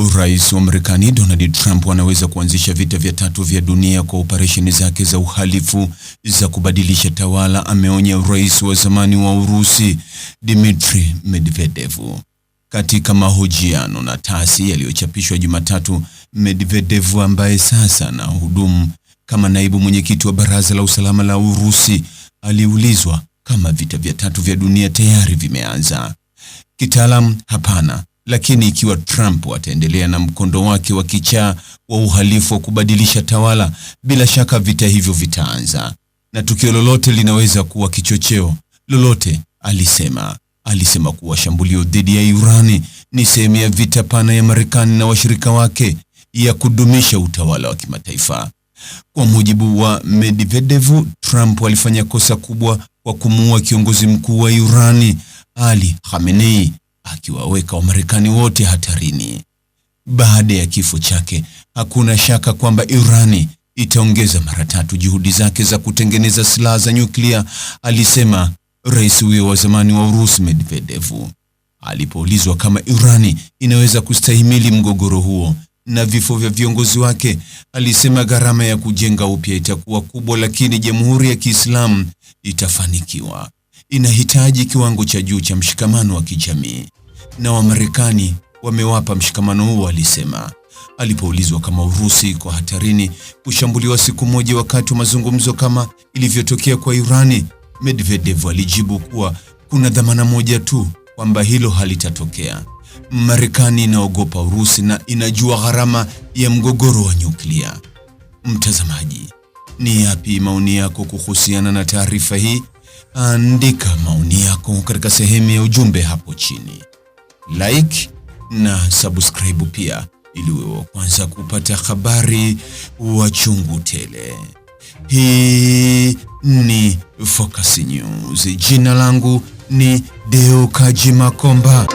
Rais wa Marekani Donald Trump anaweza kuanzisha vita vya tatu vya dunia kwa operesheni zake za uhalifu za kubadilisha tawala, ameonya rais wa zamani wa Urusi Dmitry Medvedev. Katika mahojiano na TASS yaliyochapishwa Jumatatu, Medvedev ambaye sasa anahudumu kama naibu mwenyekiti wa Baraza la Usalama la Urusi aliulizwa kama vita vya tatu vya dunia tayari vimeanza. Kitaalamu, hapana. Lakini ikiwa Trump ataendelea na mkondo wake wa kichaa wa uhalifu wa kubadilisha tawala, bila shaka vita hivyo vitaanza. Na tukio lolote linaweza kuwa kichocheo. Lolote, alisema. Alisema kuwa shambulio dhidi ya Irani ni sehemu ya vita pana ya Marekani na washirika wake ya kudumisha utawala wa kimataifa. Kwa mujibu wa Medvedev, Trump alifanya kosa kubwa kwa kumuua kiongozi mkuu wa Irani, Ali Khamenei, akiwaweka Wamarekani wote hatarini. Baada ya kifo chake, hakuna shaka kwamba Irani itaongeza mara tatu juhudi zake za kutengeneza silaha za nyuklia, alisema rais huyo wa zamani wa Urusi Medvedev. Alipoulizwa kama Irani inaweza kustahimili mgogoro huo na vifo vya viongozi wake, alisema gharama ya kujenga upya itakuwa kubwa, lakini Jamhuri ya Kiislamu itafanikiwa. Inahitaji kiwango cha juu cha mshikamano wa kijamii, na Wamarekani wamewapa mshikamano huo, alisema. Alipoulizwa kama Urusi iko hatarini kushambuliwa siku moja wakati wa mazungumzo kama ilivyotokea kwa Irani, Medvedev alijibu kuwa kuna dhamana moja tu, kwamba hilo halitatokea. Marekani inaogopa Urusi na inajua gharama ya mgogoro wa nyuklia. Mtazamaji, ni yapi maoni yako kuhusiana na taarifa hii? Andika maoni yako katika sehemu ya ujumbe hapo chini. Like na subscribe pia, ili uwe wa kwanza kupata habari wa chungu tele. Hii ni Focus News. Jina langu ni Deo Kaji Makomba.